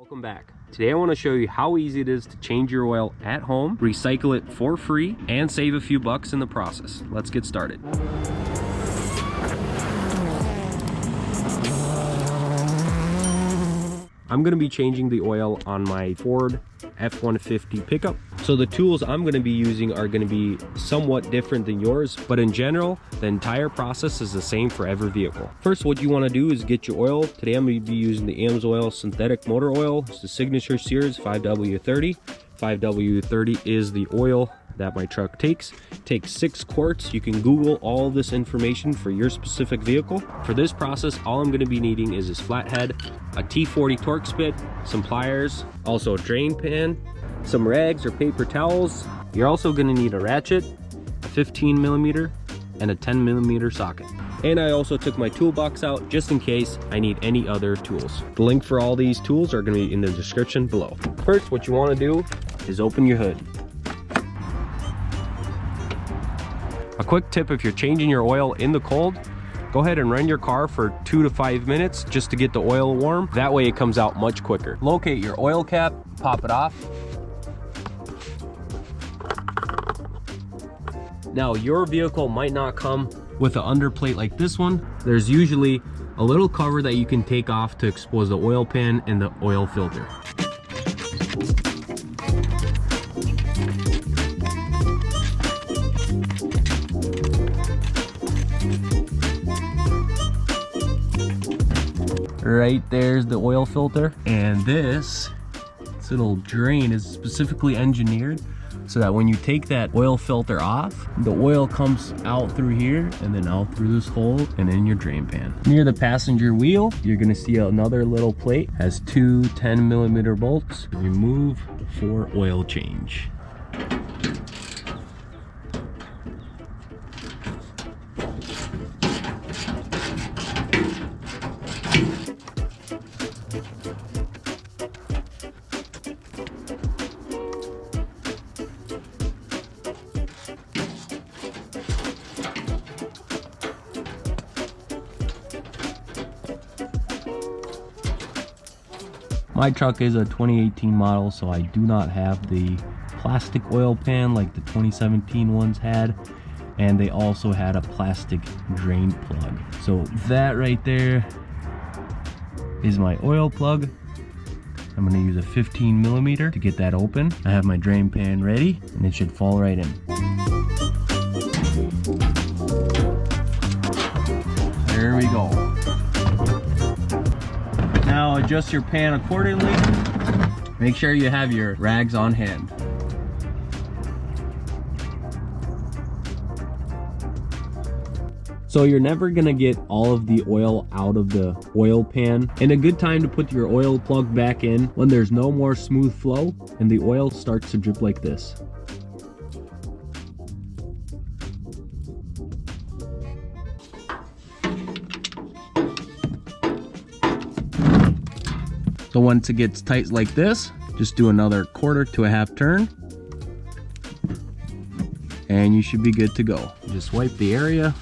Welcome back. Today I want to show you how easy it is to change your oil at home, recycle it for free, and save a few bucks in the process. Let's get started. I'm going to be changing the oil on my Ford F-150 pickup. So the tools I'm going to be using are going to be somewhat different than yours, but in general, the entire process is the same for every vehicle. First, what you want to do is get your oil. Today I'm going to be using the AMSOIL synthetic motor oil. It's the Signature Series 5W30. 5W30 is the oil that my truck takes. It takes 6 quarts. You can Google all this information for your specific vehicle. For this process, all I'm going to be needing is this flathead, a T40 torque spit, some pliers, also a drain pan, some rags or paper towels. You're also going to need a ratchet, a 15mm, and a 10mm socket. And I also took my toolbox out just in case I need any other tools. The link for all these tools are going to be in the description below. First, what you want to do is open your hood. A quick tip: if you're changing your oil in the cold, go ahead and run your car for 2 to 5 minutes just to get the oil warm. That way it comes out much quicker. Locate your oil cap, pop it off. Now, your vehicle might not come with an underplate like this one. There's usually a little cover that you can take off to expose the oil pan and the oil filter. Right there's the oil filter, and this little drain is specifically engineered so that when you take that oil filter off, the oil comes out through here and then out through this hole and in your drain pan. Near the passenger wheel, you're gonna see another little plate, has 2 10mm bolts. Remove for oil change. My truck is a 2018 model, so I do not have the plastic oil pan like the 2017 ones had, and they also had a plastic drain plug. So that right there is my oil plug. I'm going to use a 15mm to get that open. I have my drain pan ready, and it should fall right in. There we go. Now adjust your pan accordingly. Make sure you have your rags on hand. So you're never gonna get all of the oil out of the oil pan, and a good time to put your oil plug back in when there's no more smooth flow and the oil starts to drip like this. So once it gets tight like this, just do another 1/4 to a 1/2 turn, and you should be good to go. Just wipe the area.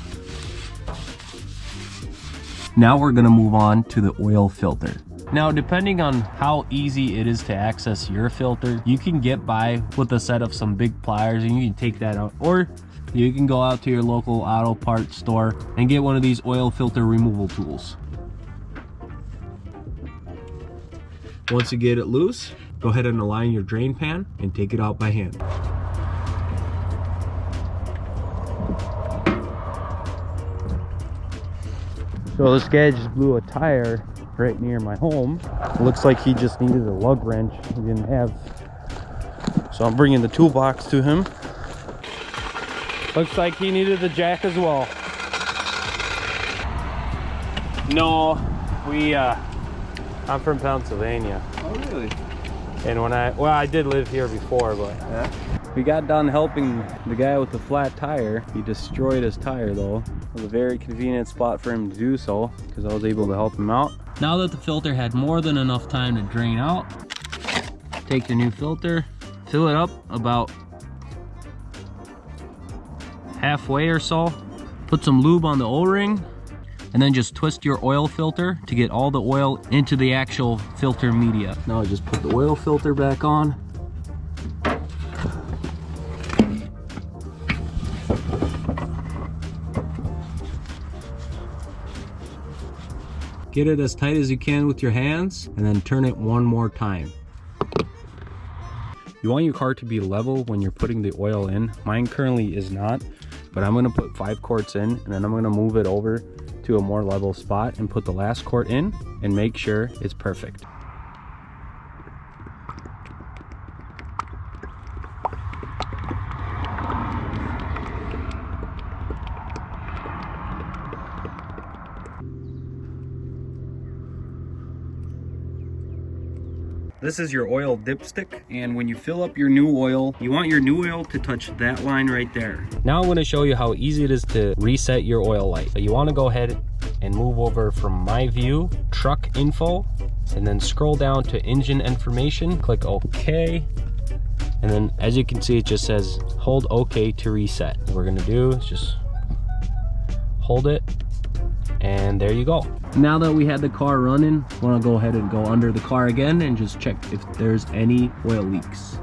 Now we're gonna move on to the oil filter. Now, depending on how easy it is to access your filter, you can get by with a set of some big pliers and you can take that out, or you can go out to your local auto parts store and get one of these oil filter removal tools. Once you get it loose, go ahead and align your drain pan and take it out by hand. So this guy just blew a tire right near my home. It looks like he just needed a lug wrench he didn't have. So I'm bringing the toolbox to him. Looks like he needed the jack as well. No, I'm from Pennsylvania. Oh, really? And I did live here before, but yeah. We got done helping the guy with the flat tire. He destroyed his tire though. It was a very convenient spot for him to do so because I was able to help him out. Now that the filter had more than enough time to drain out, take your new filter, fill it up about halfway or so, put some lube on the O-ring, and then just twist your oil filter to get all the oil into the actual filter media. Now I just put the oil filter back on. Get it as tight as you can with your hands and then turn it one more time. You want your car to be level when you're putting the oil in. Mine currently is not, but I'm gonna put 5 quarts in and then I'm gonna move it over to a more level spot and put the last quart in and make sure it's perfect. This is your oil dipstick, and when you fill up your new oil, you want your new oil to touch that line right there. Now I'm going to show you how easy it is to reset your oil light. So you want to go ahead and move over from My View, Truck Info, and then scroll down to Engine Information, click OK, and then as you can see it just says hold OK to reset. What we're going to do is just hold it, and there you go. Now that we had the car running, I want to go ahead and go under the car again and just check if there's any oil leaks.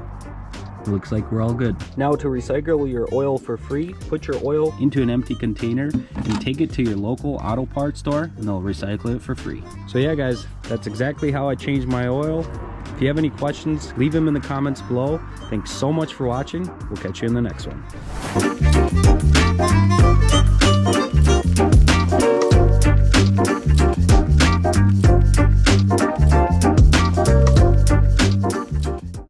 It looks like we're all good. Now to recycle your oil for free, put your oil into an empty container and take it to your local auto parts store and they'll recycle it for free. So yeah guys, that's exactly how I changed my oil. If you have any questions, leave them in the comments below. Thanks so much for watching. We'll catch you in the next one.